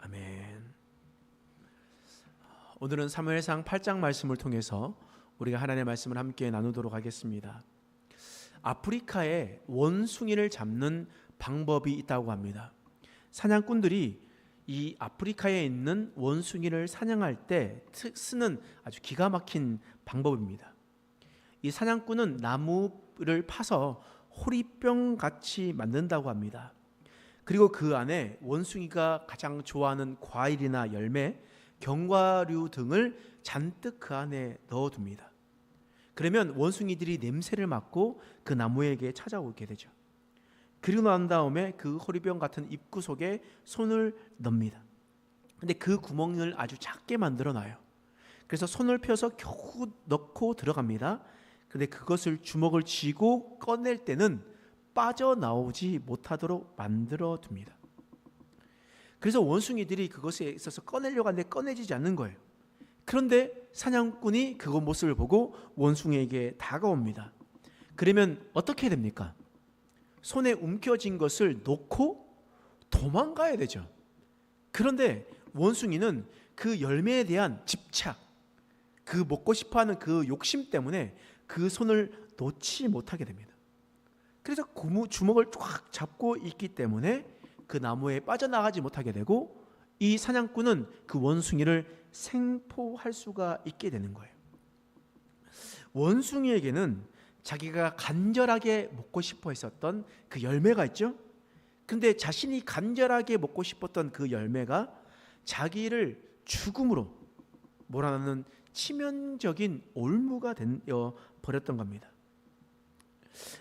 아멘. 오늘은 사무엘상 8장 말씀을 통해서 우리가 하나님의 말씀을 함께 나누도록 하겠습니다. 아프리카에 원숭이를 잡는 방법이 있다고 합니다. 사냥꾼들이 이 아프리카에 있는 원숭이를 사냥할 때 쓰는 아주 기가 막힌 방법입니다. 이 사냥꾼은 나무를 파서 호리병 같이 만든다고 합니다. 그리고 그 안에 원숭이가 가장 좋아하는 과일이나 열매, 견과류 등을 잔뜩 그 안에 넣어둡니다. 그러면 원숭이들이 냄새를 맡고 그 나무에게 찾아오게 되죠. 그리고 난 다음에 그 호리병 같은 입구 속에 손을 넣습니다. 근데 그 구멍을 아주 작게 만들어 놔요. 그래서 손을 펴서 겨우 넣고 들어갑니다. 근데 그것을 주먹을 쥐고 꺼낼 때는 빠져나오지 못하도록 만들어 둡니다. 그래서 원숭이들이 그것에 있어서 꺼내려고 하는데 꺼내지지 않는 거예요. 그런데 사냥꾼이 그 모습을 보고 원숭이에게 다가옵니다. 그러면 어떻게 됩니까? 손에 움켜쥔 것을 놓고 도망가야 되죠. 그런데 원숭이는 그 열매에 대한 집착, 그 먹고 싶어하는 그 욕심 때문에 그 손을 놓지 못하게 됩니다. 그래서 주먹을 쫙 잡고 있기 때문에 그 나무에 빠져나가지 못하게 되고 이 사냥꾼은 그 원숭이를 생포할 수가 있게 되는 거예요. 원숭이에게는 자기가 간절하게 먹고 싶어 했었던 그 열매가 있죠. 근데 자신이 간절하게 먹고 싶었던 그 열매가 자기를 죽음으로 몰아넣는 치명적인 올무가 되어 버렸던 겁니다.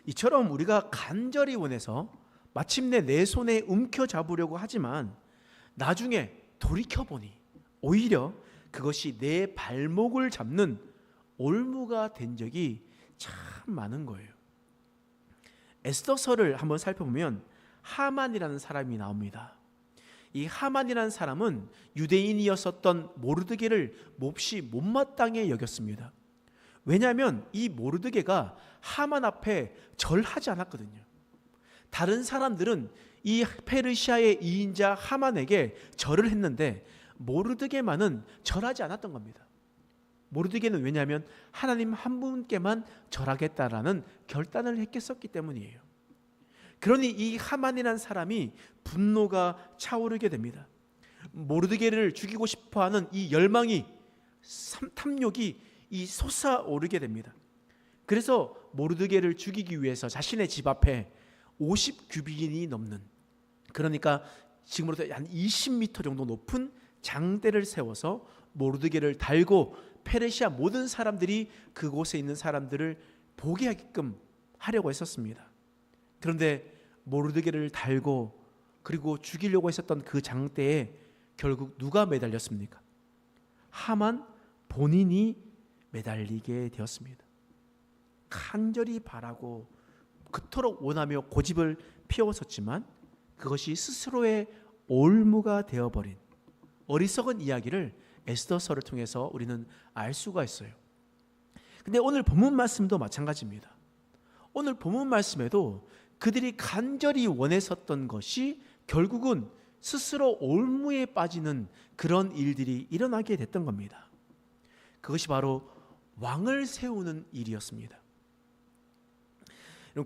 이처럼 우리가 간절히 원해서 마침내 내 손에 움켜잡으려고 하지만 나중에 돌이켜보니 오히려 그것이 내 발목을 잡는 올무가 된 적이 참 많은 거예요. 에스더서를 한번 살펴보면 하만이라는 사람이 나옵니다. 이 하만이라는 사람은 유대인이었었던 모르드게를 몹시 못마땅해 여겼습니다. 왜냐하면 이 모르드게가 하만 앞에 절하지 않았거든요. 다른 사람들은 이 페르시아의 2인자 하만에게 절을 했는데 모르드게만은 절하지 않았던 겁니다. 모르드게는 왜냐하면 하나님 한 분께만 절하겠다라는 결단을 했었기 때문이에요. 그러니 이 하만이라는 사람이 분노가 차오르게 됩니다. 모르드게를 죽이고 싶어하는 이 열망이, 탐욕이 솟아오르게 됩니다. 그래서 모르드게를 죽이기 위해서 자신의 집 앞에 50규빗이 넘는, 그러니까 지금으로부터 한 20m 정도 높은 장대를 세워서 모르드게를 달고 페르시아 모든 사람들이 그곳에 있는 사람들을 보게 하게끔 하려고 했었습니다. 그런데 모르드게를 달고 그리고 죽이려고 했었던 그 장대에 결국 누가 매달렸습니까? 하만 본인이 매달리게 되었습니다. 간절히 바라고 그토록 원하며 고집을 피웠었지만 그것이 스스로의 올무가 되어버린 어리석은 이야기를 에스더서를 통해서 우리는 알 수가 있어요. 근데 오늘 본문 말씀도 마찬가지입니다. 오늘 본문 말씀에도 그들이 간절히 원했었던 것이 결국은 스스로 올무에 빠지는 그런 일들이 일어나게 됐던 겁니다. 그것이 바로 왕을 세우는 일이었습니다.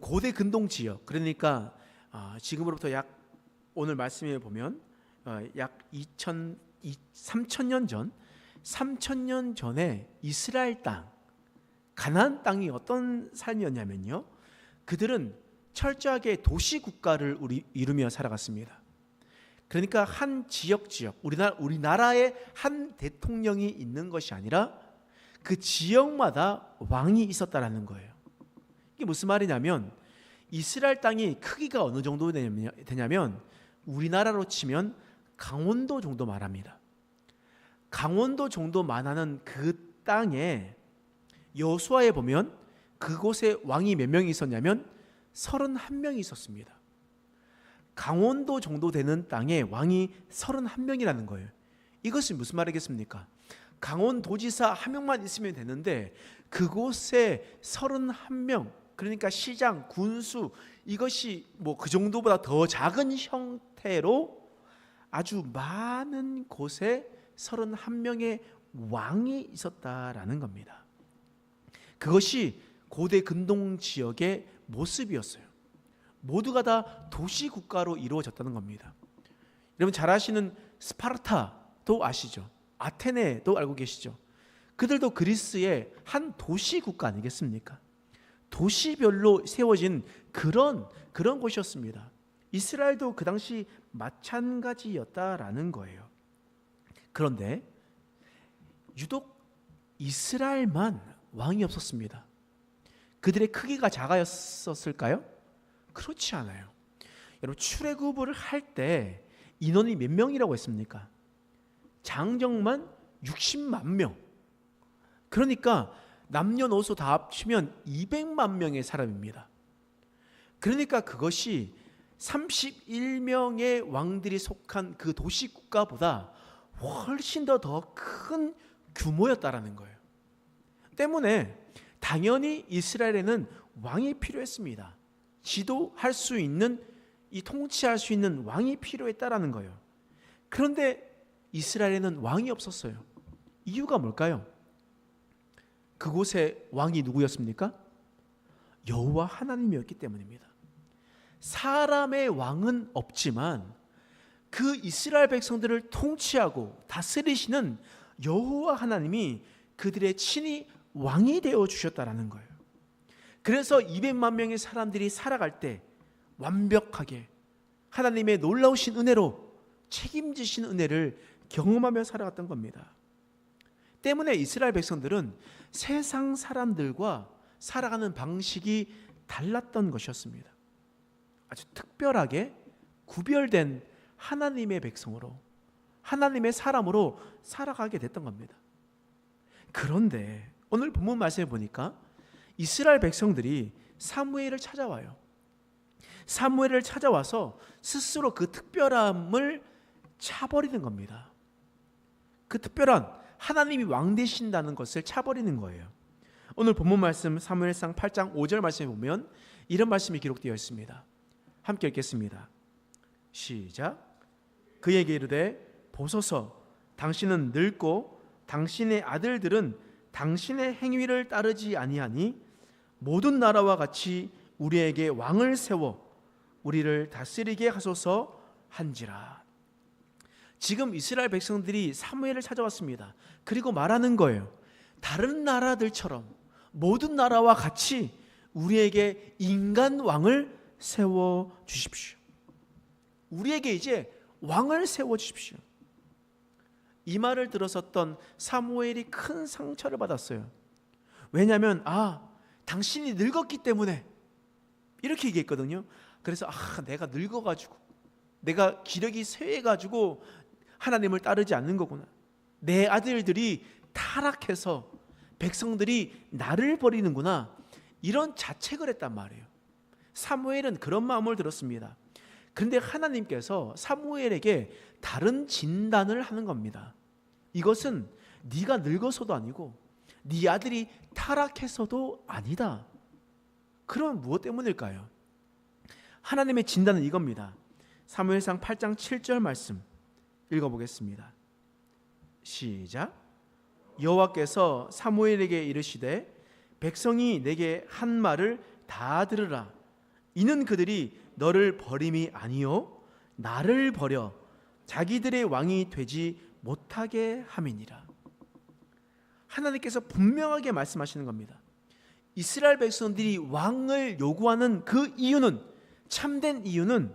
고대 근동 지역, 그러니까 지금으로부터 약 오늘 말씀에 보면 약 3,000년 전에 이스라엘 땅, 가나안 땅이 어떤 삶이었냐면요, 그들은 철저하게 도시 국가를 이루며 살아갔습니다. 그러니까 한 지역 우리나라에 한 대통령이 있는 것이 아니라 그 지역마다 왕이 있었다라는 거예요. 이게 무슨 말이냐면 이스라엘 땅이 크기가 어느 정도 되냐면 우리나라로 치면 강원도 정도 말합니다. 강원도 정도만 하는 그 땅에 여호수아에 보면 그곳에 왕이 몇 명이 있었냐면 31명이 있었습니다. 강원도 정도 되는 땅에 왕이 31명이라는 거예요. 이것이 무슨 말이겠습니까? 강원도지사 한 명만 있으면 되는데 그곳에 31명, 그러니까 시장, 군수, 이것이 뭐 그 정도보다 더 작은 형태로 아주 많은 곳에 31명의 왕이 있었다라는 겁니다. 그것이 고대 근동 지역의 모습이었어요. 모두가 다 도시 국가로 이루어졌다는 겁니다. 여러분 잘 아시는 스파르타도 아시죠? 아테네도 알고 계시죠? 그들도 그리스의 한 도시 국가 아니겠습니까? 도시별로 세워진 그런 곳이었습니다. 이스라엘도 그 당시 마찬가지였다라는 거예요. 그런데 유독 이스라엘만 왕이 없었습니다. 그들의 크기가 작았었을까요? 그렇지 않아요. 여러분 출애굽을 할 때 인원이 몇 명이라고 했습니까? 장정만 60만 명. 그러니까 남녀노소 다 합치면 200만 명의 사람입니다. 그러니까 그것이 31명의 왕들이 속한 그 도시 국가보다 훨씬 더 큰 규모였다라는 거예요. 때문에 당연히 이스라엘에는 왕이 필요했습니다. 지도할 수 있는, 이 통치할 수 있는 왕이 필요했다라는 거예요. 그런데 이스라엘에는 왕이 없었어요. 이유가 뭘까요? 그곳에 왕이 누구였습니까? 여호와 하나님이었기 때문입니다. 사람의 왕은 없지만 그 이스라엘 백성들을 통치하고 다스리시는 여호와 하나님이 그들의 친히 왕이 되어 주셨다라는 거예요. 그래서 200만 명의 사람들이 살아갈 때 완벽하게 하나님의 놀라우신 은혜로 책임지신 은혜를 경험하며 살아갔던 겁니다. 때문에 이스라엘 백성들은 세상 사람들과 살아가는 방식이 달랐던 것이었습니다. 아주 특별하게 구별된 하나님의 백성으로, 하나님의 사람으로 살아가게 됐던 겁니다. 그런데 오늘 본문 말씀에 보니까 이스라엘 백성들이 사무엘을 찾아와요. 사무엘을 찾아와서 스스로 그 특별함을 차버리는 겁니다. 그 특별한 하나님이 왕 되신다는 것을 차버리는 거예요. 오늘 본문 말씀 사무엘상 8장 5절 말씀에 보면 이런 말씀이 기록되어 있습니다. 함께 읽겠습니다. 시작. 그에게 이르되 보소서, 당신은 늙고 당신의 아들들은 당신의 행위를 따르지 아니하니 모든 나라와 같이 우리에게 왕을 세워 우리를 다스리게 하소서 한지라. 지금 이스라엘 백성들이 사무엘을 찾아왔습니다. 그리고 말하는 거예요. 다른 나라들처럼 모든 나라와 같이 우리에게 인간 왕을 세워 주십시오. 우리에게 이제 왕을 세워 주십시오. 이 말을 들었었던 사무엘이 큰 상처를 받았어요. 왜냐하면 당신이 늙었기 때문에 이렇게 얘기했거든요. 그래서 내가 늙어가지고, 내가 기력이 쇠해가지고 하나님을 따르지 않는 거구나. 내 아들들이 타락해서 백성들이 나를 버리는구나. 이런 자책을 했단 말이에요. 사무엘은 그런 마음을 들었습니다. 그런데 하나님께서 사무엘에게 다른 진단을 하는 겁니다. 이것은 네가 늙어서도 아니고 네 아들이 타락해서도 아니다. 그럼 무엇 때문일까요? 하나님의 진단은 이겁니다. 사무엘상 8장 7절 말씀 읽어보겠습니다. 시작. 여호와께서 사무엘에게 이르시되 백성이 내게 한 말을 다 들으라. 이는 그들이 너를 버림이 아니요 나를 버려 자기들의 왕이 되지 못하게 함이니라. 하나님께서 분명하게 말씀하시는 겁니다. 이스라엘 백성들이 왕을 요구하는 그 이유는, 참된 이유는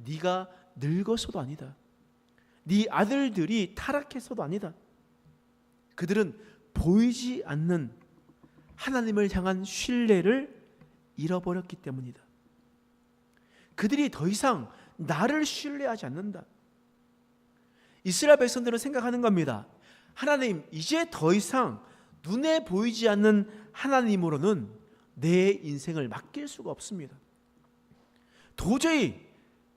네가 늙어서도 아니다. 네 아들들이 타락해서도 아니다. 그들은 보이지 않는 하나님을 향한 신뢰를 잃어버렸기 때문이다. 그들이 더 이상 나를 신뢰하지 않는다. 이스라엘 백성들은 생각하는 겁니다. 하나님, 이제 더 이상 눈에 보이지 않는 하나님으로는 내 인생을 맡길 수가 없습니다. 도저히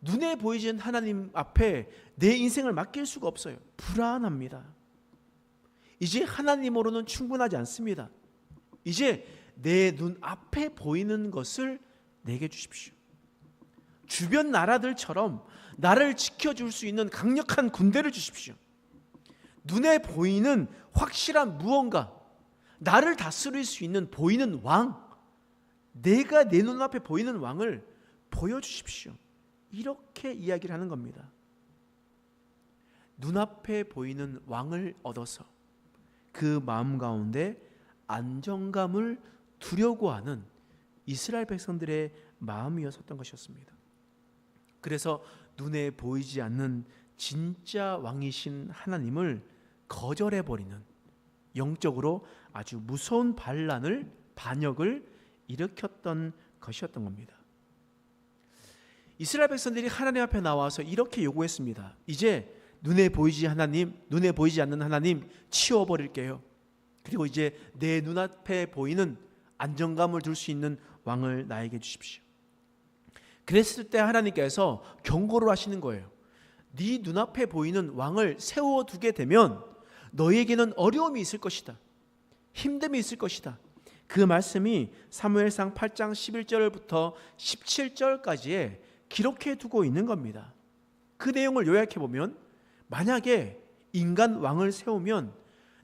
눈에 보이지 않는 하나님 앞에 내 인생을 맡길 수가 없어요. 불안합니다. 이제 하나님으로는 충분하지 않습니다. 이제 내 눈 앞에 보이는 것을 내게 주십시오. 주변 나라들처럼 나를 지켜줄 수 있는 강력한 군대를 주십시오. 눈에 보이는 확실한 무언가, 나를 다스릴 수 있는 보이는 왕, 내가 내 눈앞에 보이는 왕을 보여주십시오. 이렇게 이야기를 하는 겁니다. 눈앞에 보이는 왕을 얻어서 그 마음 가운데 안정감을 두려고 하는 이스라엘 백성들의 마음이었던 것이었습니다. 그래서 눈에 보이지 않는 진짜 왕이신 하나님을 거절해버리는 영적으로 아주 무서운 반역을 일으켰던 것이었던 겁니다. 이스라엘 백성들이 하나님 앞에 나와서 이렇게 요구했습니다. 이제 눈에 보이지 않는 하나님 치워버릴게요. 그리고 이제 내 눈앞에 보이는 안정감을 둘 수 있는 왕을 나에게 주십시오. 그랬을 때 하나님께서 경고를 하시는 거예요. 네 눈앞에 보이는 왕을 세워두게 되면 너에게는 어려움이 있을 것이다. 힘듦이 있을 것이다. 그 말씀이 사무엘상 8장 11절부터 17절까지에 기록해 두고 있는 겁니다. 그 내용을 요약해 보면 만약에 인간 왕을 세우면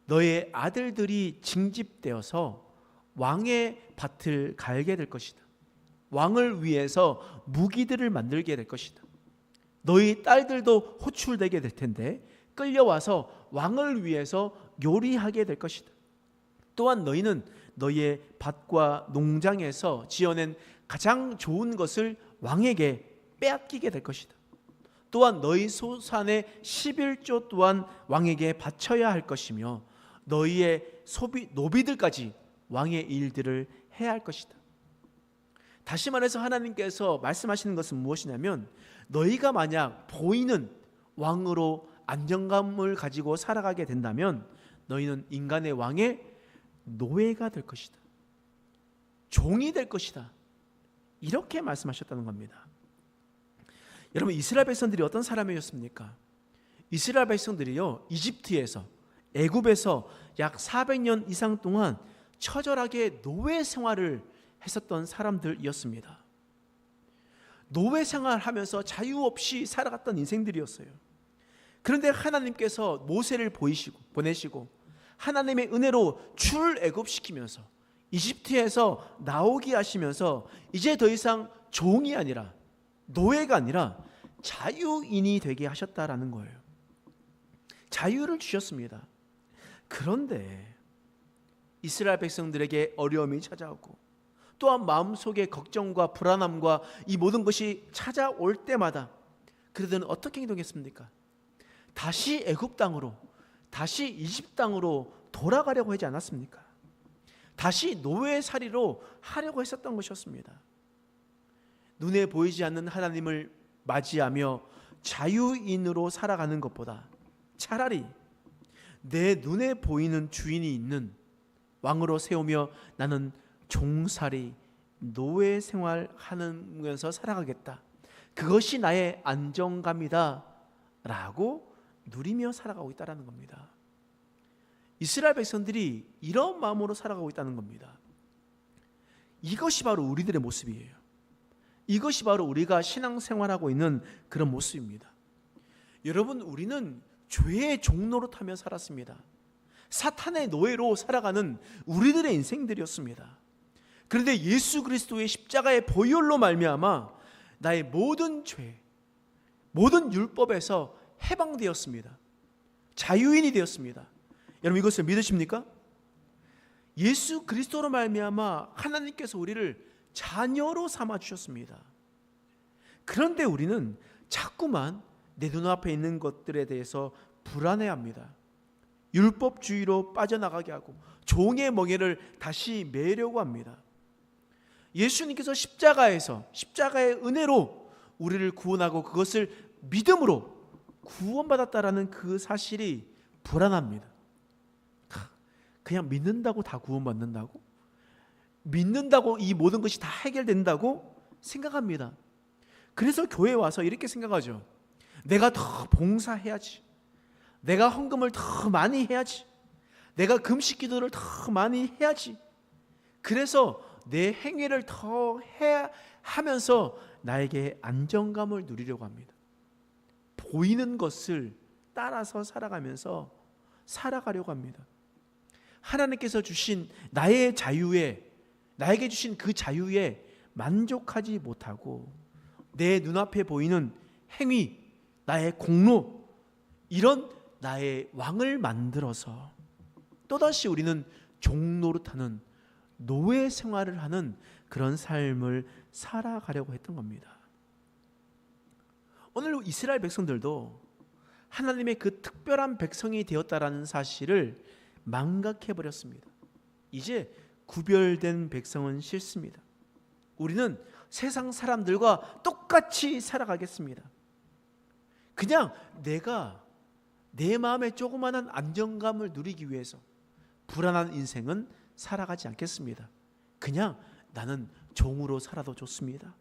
너의 아들들이 징집되어서 왕의 밭을 갈게 될 것이다. 왕을 위해서 무기들을 만들게 될 것이다. 너희 딸들도 호출되게 될 텐데 끌려와서 왕을 위해서 요리하게 될 것이다. 또한 너희는 너희의 밭과 농장에서 지어낸 가장 좋은 것을 왕에게 빼앗기게 될 것이다. 또한 너희 소산의 11조 또한 왕에게 바쳐야 할 것이며 너희의 노비들까지 왕의 일들을 해야 할 것이다. 다시 말해서 하나님께서 말씀하시는 것은 무엇이냐면 너희가 만약 보이는 왕으로 안정감을 가지고 살아가게 된다면 너희는 인간의 왕의 노예가 될 것이다. 종이 될 것이다. 이렇게 말씀하셨다는 겁니다. 여러분, 이스라엘 백성들이 어떤 사람이었습니까? 이스라엘 백성들이요, 이집트에서 애굽에서 약 400년 이상 동안 처절하게 노예 생활을 했었던 사람들이었습니다. 노예 생활하면서 자유 없이 살아갔던 인생들이었어요. 그런데 하나님께서 모세를 보내시고 하나님의 은혜로 출애굽시키면서 이집트에서 나오게 하시면서 이제 더 이상 종이 아니라 노예가 아니라 자유인이 되게 하셨다라는 거예요. 자유를 주셨습니다. 그런데 이스라엘 백성들에게 어려움이 찾아오고 또한 마음속에 걱정과 불안함과 이 모든 것이 찾아올 때마다 그들은 어떻게 행동했습니까? 다시 애굽 땅으로, 다시 이집트 땅으로 돌아가려고 하지 않았습니까? 다시 노예살이로 하려고 했었던 것이었습니다. 눈에 보이지 않는 하나님을 맞이하며 자유인으로 살아가는 것보다 차라리 내 눈에 보이는 주인이 있는 왕으로 세우며 나는 종살이 노예 생활하면서 살아가겠다. 그것이 나의 안정감이다 라고 누리며 살아가고 있다는 겁니다. 이스라엘 백성들이 이런 마음으로 살아가고 있다는 겁니다. 이것이 바로 우리들의 모습이에요. 이것이 바로 우리가 신앙생활하고 있는 그런 모습입니다. 여러분, 우리는 죄의 종로로 타며 살았습니다. 사탄의 노예로 살아가는 우리들의 인생들이었습니다. 그런데 예수 그리스도의 십자가의 보혈로 말미암아 나의 모든 죄, 모든 율법에서 해방되었습니다. 자유인이 되었습니다. 여러분, 이것을 믿으십니까? 예수 그리스도로 말미암아 하나님께서 우리를 자녀로 삼아 주셨습니다. 그런데 우리는 자꾸만 내 눈앞에 있는 것들에 대해서 불안해합니다. 율법주의로 빠져나가게 하고 종의 멍에를 다시 매려고 합니다. 예수님께서 십자가의 은혜로 우리를 구원하고 그것을 믿음으로 구원받았다라는 그 사실이 불안합니다. 그냥 믿는다고 다 구원받는다고? 믿는다고 이 모든 것이 다 해결된다고 생각합니다. 그래서 교회에 와서 이렇게 생각하죠. 내가 더 봉사해야지. 내가 헌금을 더 많이 해야지. 내가 금식 기도를 더 많이 해야지. 그래서 내 행위를 더 하면서 나에게 안정감을 누리려고 합니다. 보이는 것을 따라서 살아가면서 살아가려고 합니다. 하나님께서 주신 나의 자유에, 나에게 주신 그 자유에 만족하지 못하고 내 눈앞에 보이는 행위, 나의 공로, 이런 나의 왕을 만들어서 또다시 우리는 종노릇하는 노예 생활을 하는 그런 삶을 살아가려고 했던 겁니다. 오늘 이스라엘 백성들도 하나님의 그 특별한 백성이 되었다라는 사실을 망각해버렸습니다. 이제 구별된 백성은 싫습니다. 우리는 세상 사람들과 똑같이 살아가겠습니다. 그냥 내가 내 마음의 조그마한 안정감을 누리기 위해서 불안한 인생은 살아가지 않겠습니다. 그냥 나는 종으로 살아도 좋습니다.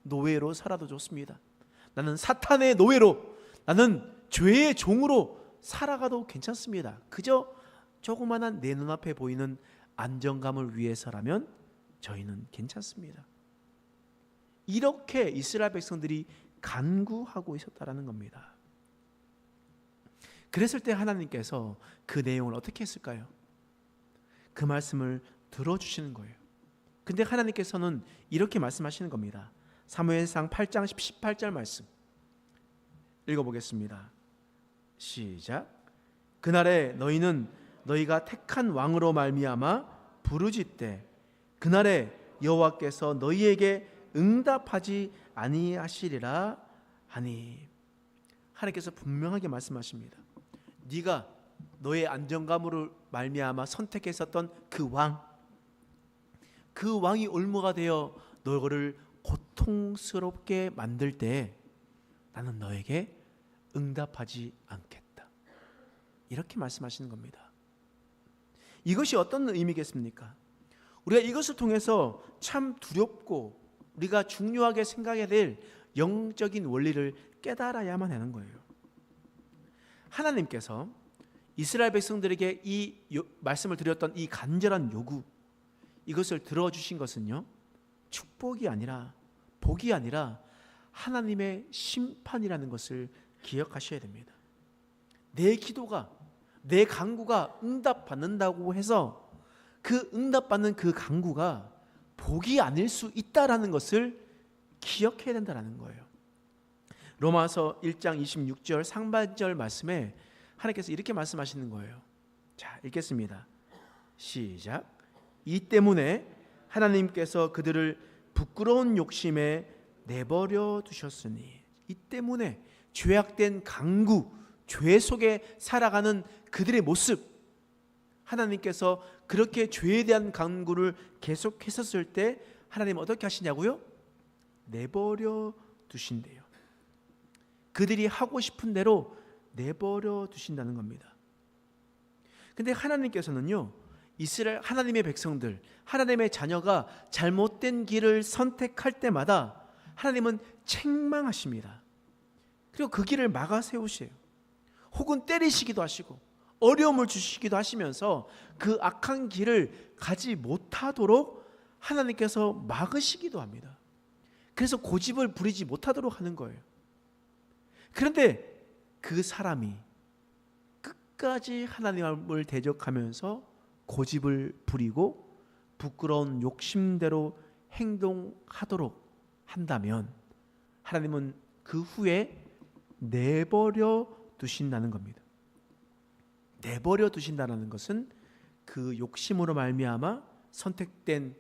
노예로 살아도 좋습니다. 나는 사탄의 노예로, 나는 죄의 종으로 살아가도 괜찮습니다. 그저 조그마한 내 눈앞에 보이는 안정감을 위해서라면 저희는 괜찮습니다. 이렇게 이스라엘 백성들이 간구하고 있었다라는 겁니다. 그랬을 때 하나님께서 그 내용을 어떻게 했을까요? 그 말씀을 들어주시는 거예요. 근데 하나님께서는 이렇게 말씀하시는 겁니다. 사무엘상 8장 18절 말씀 읽어보겠습니다. 시작. 그날에 너희는 너희가 택한 왕으로 말미암아 부르짖되 그날에 여호와께서 너희에게 응답하지 아니하시리라 하니. 하나님께서 분명하게 말씀하십니다. 네가 너의 안정감으로 말미암아 선택했었던 그 왕, 그 왕이 올무가 되어 너를 고통스럽게 만들 때 나는 너에게 응답하지 않겠다. 이렇게 말씀하시는 겁니다. 이것이 어떤 의미겠습니까? 우리가 이것을 통해서 참 두렵고 우리가 중요하게 생각해야 될 영적인 원리를 깨달아야만 하는 거예요. 하나님께서 이스라엘 백성들에게 이 말씀을 드렸던 이 간절한 요구, 이것을 들어주신 것은요, 축복이 아니라, 복이 아니라 하나님의 심판이라는 것을 기억하셔야 됩니다. 내 기도가, 내 간구가 응답받는다고 해서 그 응답받는 그 간구가 복이 아닐 수 있다라는 것을 기억해야 된다는 거예요. 로마서 1장 26절 상반절 말씀에 하나님께서 이렇게 말씀하시는 거예요. 자, 읽겠습니다. 시작. 이 때문에 하나님께서 그들을 부끄러운 욕심에 내버려 두셨으니. 이 때문에 죄악된 강구, 죄 속에 살아가는 그들의 모습, 하나님께서 그렇게 죄에 대한 강구를 계속했었을 때 하나님 어떻게 하시냐고요? 내버려 두신대요. 그들이 하고 싶은 대로 내버려 두신다는 겁니다. 근데 하나님께서는요, 이스라엘 하나님의 백성들, 하나님의 자녀가 잘못된 길을 선택할 때마다 하나님은 책망하십니다. 그리고 그 길을 막아 세우세요. 혹은 때리시기도 하시고 어려움을 주시기도 하시면서 그 악한 길을 가지 못하도록 하나님께서 막으시기도 합니다. 그래서 고집을 부리지 못하도록 하는 거예요. 그런데 그 사람이 끝까지 하나님을 대적하면서 고집을 부리고 부끄러운 욕심대로 행동하도록 한다면 하나님은 그 후에 내버려 두신다는 겁니다. 내버려 두신다는 것은 그 욕심으로 말미암아 선택된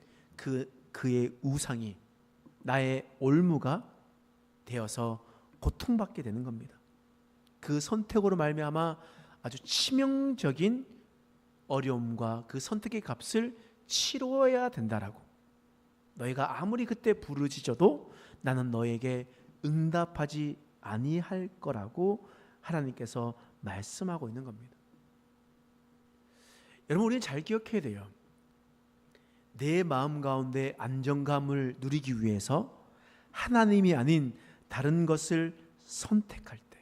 그의 우상이 나의 올무가 되어서 고통받게 되는 겁니다. 그 선택으로 말미암아 아주 치명적인 어려움과 그 선택의 값을 치러야 된다라고. 너희가 아무리 그때 부르짖어도 나는 너에게 응답하지 아니할 거라고 하나님께서 말씀하고 있는 겁니다. 여러분, 우리는 잘 기억해야 돼요. 내 마음 가운데 안정감을 누리기 위해서 하나님이 아닌 다른 것을 선택할 때,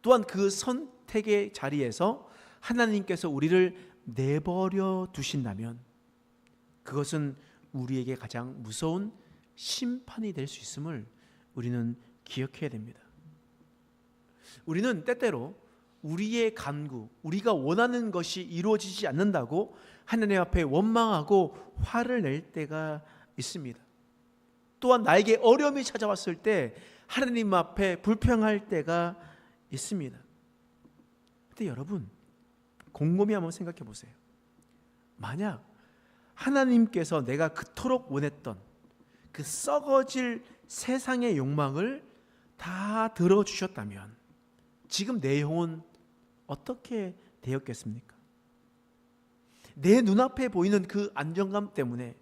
또한 그 선택의 자리에서 하나님께서 우리를 내버려 두신다면 그것은 우리에게 가장 무서운 심판이 될 수 있음을 우리는 기억해야 됩니다. 우리는 때때로 우리의 간구, 우리가 원하는 것이 이루어지지 않는다고 하나님 앞에 원망하고 화를 낼 때가 있습니다. 또한 나에게 어려움이 찾아왔을 때 하나님 앞에 불평할 때가 있습니다. 근데 여러분, 곰곰이 한번 생각해 보세요. 만약 하나님께서 내가 그토록 원했던 그 썩어질 세상의 욕망을 다 들어주셨다면 지금 내 영혼 어떻게 되었겠습니까? 내 눈앞에 보이는 그 안정감 때문에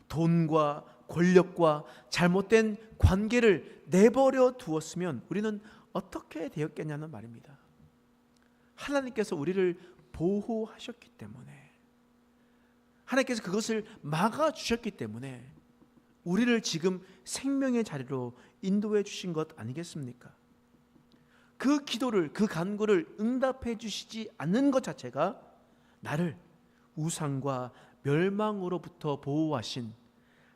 돈과 권력과 잘못된 관계를 내버려 두었으면 우리는 어떻게 되었겠냐는 말입니다. 하나님께서 우리를 보호하셨기 때문에, 하나님께서 그것을 막아주셨기 때문에 우리를 지금 생명의 자리로 인도해 주신 것 아니겠습니까? 그 기도를, 그 간구를 응답해 주시지 않는 것 자체가 나를 우상과 멸망으로부터 보호하신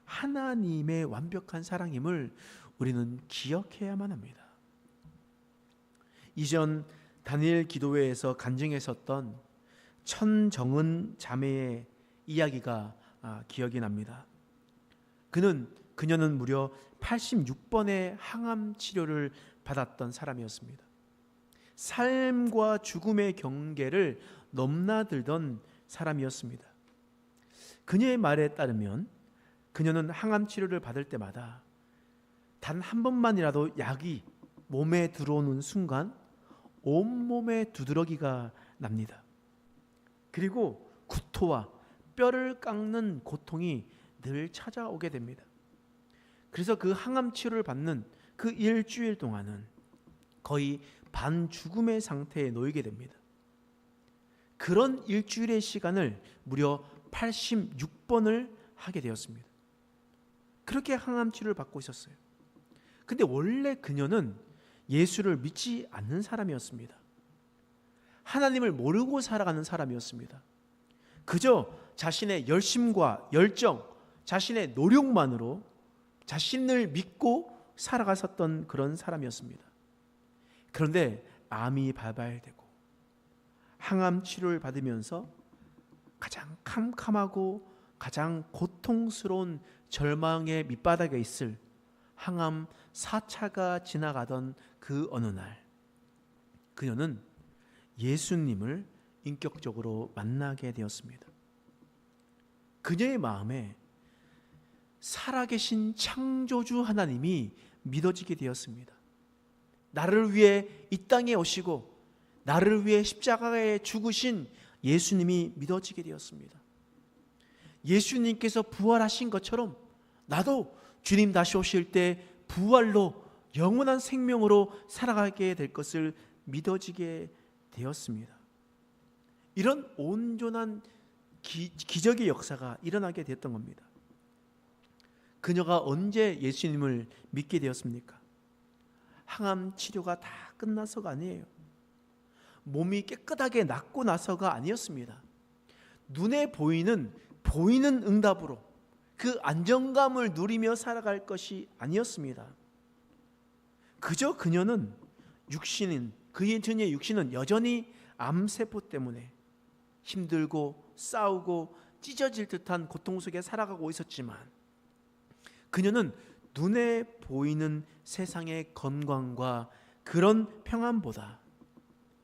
하나님의 완벽한 사랑임을 우리는 기억해야만 합니다. 이전 다니엘 기도회에서 간증했었던 천정은 자매의 이야기가 기억이 납니다. 그녀는 무려 86번의 항암 치료를 받았던 사람이었습니다. 삶과 죽음의 경계를 넘나들던 사람이었습니다. 그녀의 말에 따르면 그녀는 항암 치료를 받을 때마다 단 한 번만이라도 약이 몸에 들어오는 순간 온몸에 두드러기가 납니다. 그리고 구토와 뼈를 깎는 고통이 늘 찾아오게 됩니다. 그래서 그 항암 치료를 받는 그 일주일 동안은 거의 반죽음의 상태에 놓이게 됩니다. 그런 일주일의 시간을 무려 86번을 하게 되었습니다. 그렇게 항암 치료를 받고 있었어요. 근데 원래 그녀는 예수를 믿지 않는 사람이었습니다. 하나님을 모르고 살아가는 사람이었습니다. 그저 자신의 열심과 열정, 자신의 노력만으로 자신을 믿고 살아갔었던 그런 사람이었습니다. 그런데 암이 발발되고 항암 치료를 받으면서 가장 캄캄하고 가장 고통스러운 절망의 밑바닥에 있을 항암 4차가 지나가던 그 어느 날, 그녀는 예수님을 인격적으로 만나게 되었습니다. 그녀의 마음에 살아계신 창조주 하나님이 믿어지게 되었습니다. 나를 위해 이 땅에 오시고 나를 위해 십자가에 죽으신 예수님이 믿어지게 되었습니다. 예수님께서 부활하신 것처럼 나도 주님 다시 오실 때 부활로 영원한 생명으로 살아가게 될 것을 믿어지게 되었습니다. 이런 온전한 기적의 역사가 일어나게 되었던 겁니다. 그녀가 언제 예수님을 믿게 되었습니까? 항암 치료가 다 끝나서가 아니에요. 몸이 깨끗하게 낫고 나서가 아니었습니다. 눈에 보이는 응답으로 그 안정감을 누리며 살아갈 것이 아니었습니다. 그저 그녀는 그의 육신은 여전히 암세포 때문에 힘들고 싸우고 찢어질 듯한 고통 속에 살아가고 있었지만, 그녀는 눈에 보이는 세상의 건강과 그런 평안보다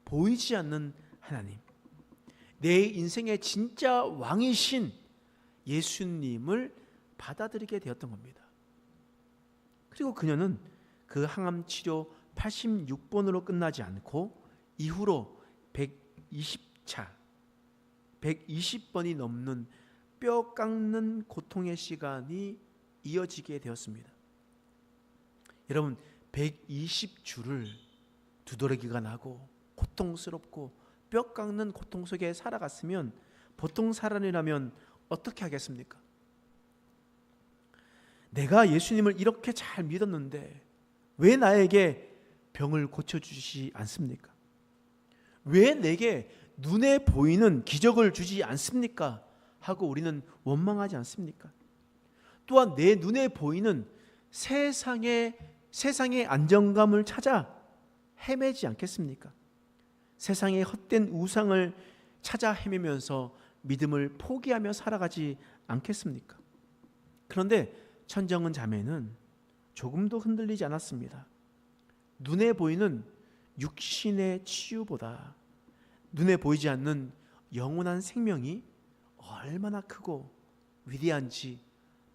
보이지 않는 하나님, 내 인생의 진짜 왕이신 예수님을 받아들이게 되었던 겁니다. 그리고 그녀는 그 항암 치료 86번으로 끝나지 않고 이후로 120번이 넘는 뼈 깎는 고통의 시간이 이어지게 되었습니다. 여러분, 120주를 두드러기가 나고 고통스럽고 뼈 깎는 고통 속에 살아갔으면 보통 사람이라면 어떻게 하겠습니까? 내가 예수님을 이렇게 잘 믿었는데 왜 나에게 병을 고쳐주시지 않습니까? 왜 내게 눈에 보이는 기적을 주지 않습니까? 하고 우리는 원망하지 않습니까? 또한 내 눈에 보이는 세상의 안정감을 찾아 헤매지 않겠습니까? 세상의 헛된 우상을 찾아 헤매면서 믿음을 포기하며 살아가지 않겠습니까? 그런데 천정은 자매는 조금도 흔들리지 않았습니다. 눈에 보이는 육신의 치유보다 눈에 보이지 않는 영원한 생명이 얼마나 크고 위대한지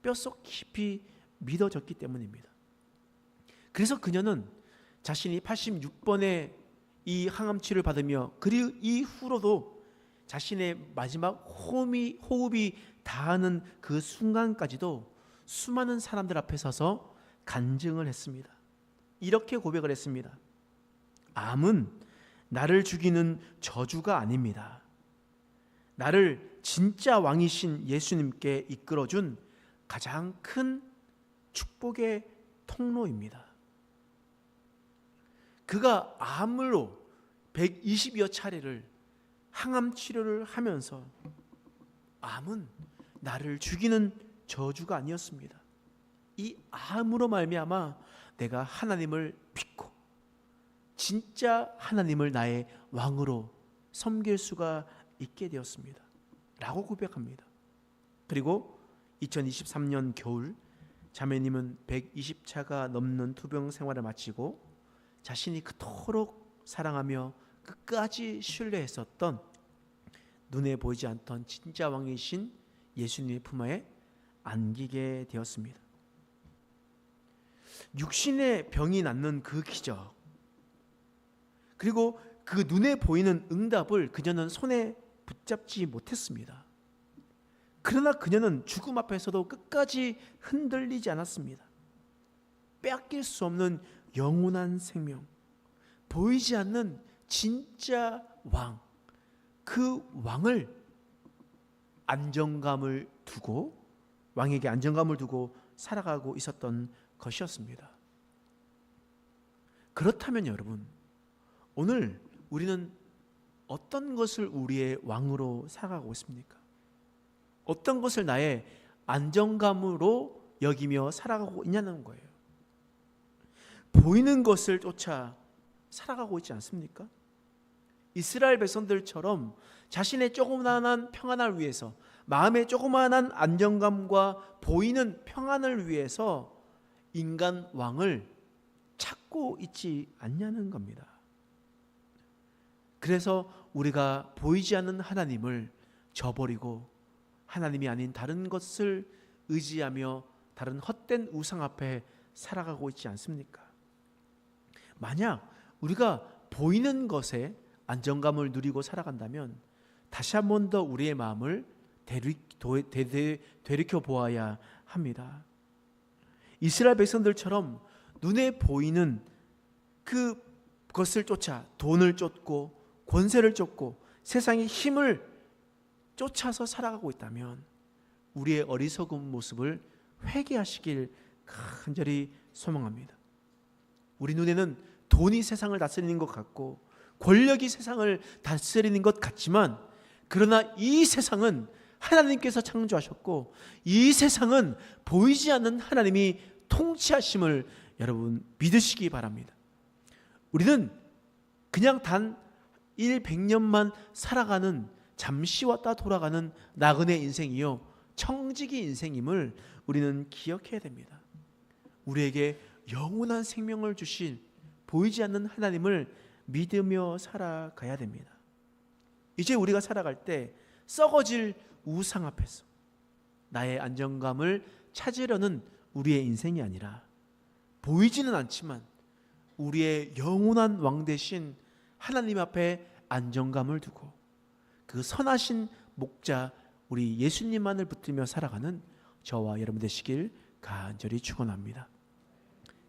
뼛속 깊이 믿어졌기 때문입니다. 그래서 그녀는 자신이 86번의 이 항암치료를 받으며 그리고 이후로도 자신의 마지막 호흡이 닿는 그 순간까지도 수많은 사람들 앞에 서서 간증을 했습니다. 이렇게 고백을 했습니다. 암은 나를 죽이는 저주가 아닙니다. 나를 진짜 왕이신 예수님께 이끌어준 가장 큰 축복의 통로입니다. 그가 암으로 120여 차례를 항암 치료를 하면서 암은 나를 죽이는 저주가 아니었습니다. 이 암으로 말미암아 내가 하나님을 믿고 진짜 하나님을 나의 왕으로 섬길 수가 있게 되었습니다. 라고 고백합니다. 그리고 2023년 겨울 자매님은 120차가 넘는 투병 생활을 마치고 자신이 그토록 사랑하며 끝까지 신뢰했었던 눈에 보이지 않던 진짜 왕이신 예수님의 품에 안기게 되었습니다. 육신의 병이 낫는 그 기적, 그리고 그 눈에 보이는 응답을 그녀는 손에 붙잡지 못했습니다. 그러나 그녀는 죽음 앞에서도 끝까지 흔들리지 않았습니다. 빼앗길 수 없는 영원한 생명, 보이지 않는 진짜 왕, 그 왕을 안정감을 두고 왕에게 안정감을 두고 살아가고 있었던 것이었습니다. 그렇다면 여러분, 오늘 우리는 어떤 것을 우리의 왕으로 살아가고 있습니까? 어떤 것을 나의 안정감으로 여기며 살아가고 있냐는 거예요. 보이는 것을 쫓아 살아가고 있지 않습니까? 이스라엘 백성들처럼 자신의 조그마한 평안을 위해서, 마음의 조그마한 안정감과 보이는 평안을 위해서 인간 왕을 찾고 있지 않냐는 겁니다. 그래서 우리가 보이지 않는 하나님을 저버리고 하나님이 아닌 다른 것을 의지하며 다른 헛된 우상 앞에 살아가고 있지 않습니까? 만약 우리가 보이는 것에 안정감을 누리고 살아간다면 다시 한 번 더 우리의 마음을 되돌이켜 보아야 합니다. 이스라엘 백성들처럼 눈에 보이는 그것을 쫓아 돈을 쫓고 권세를 쫓고 세상의 힘을 쫓아서 살아가고 있다면 우리의 어리석은 모습을 회개하시길 간절히 소망합니다. 우리 눈에는 돈이 세상을 다스리는 것 같고 권력이 세상을 다스리는 것 같지만, 그러나 이 세상은 하나님께서 창조하셨고 이 세상은 보이지 않는 하나님이 통치하심을 여러분 믿으시기 바랍니다. 우리는 그냥 단 100년만 살아가는, 잠시 왔다 돌아가는 나그네 인생이요 청지기 인생임을 우리는 기억해야 됩니다. 우리에게 영원한 생명을 주실 보이지 않는 하나님을 믿으며 살아가야 됩니다. 이제 우리가 살아갈 때 썩어질 우상 앞에서 나의 안정감을 찾으려는 우리의 인생이 아니라 보이지는 않지만 우리의 영원한 왕 되신 하나님 앞에 안정감을 두고 그 선하신 목자 우리 예수님만을 붙들며 살아가는 저와 여러분 되시길 간절히 축원합니다.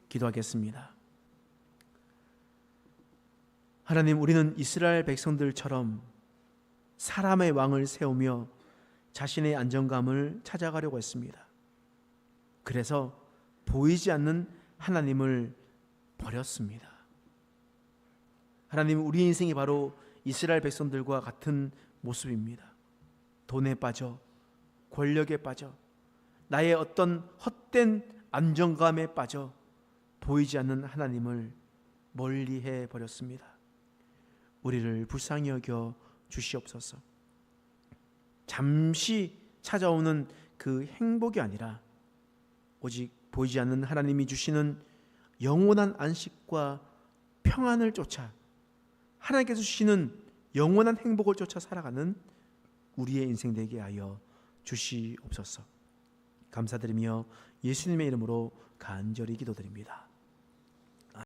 기도하겠습니다. 하나님, 우리는 이스라엘 백성들처럼 사람의 왕을 세우며 자신의 안정감을 찾아가려고 했습니다. 그래서 보이지 않는 하나님을 버렸습니다. 하나님, 우리 인생이 바로 이스라엘 백성들과 같은 모습입니다. 돈에 빠져, 권력에 빠져, 나의 어떤 헛된 안정감에 빠져 보이지 않는 하나님을 멀리해 버렸습니다. 우리를 불쌍히 여겨 주시옵소서. 잠시 찾아오는 그 행복이 아니라 오직 보이지 않는 하나님이 주시는 영원한 안식과 평안을 쫓아, 하나님께서 주시는 영원한 행복을 쫓아 살아가는 우리의 인생 되게 하여 주시옵소서. 감사드리며 예수님의 이름으로 간절히 기도드립니다.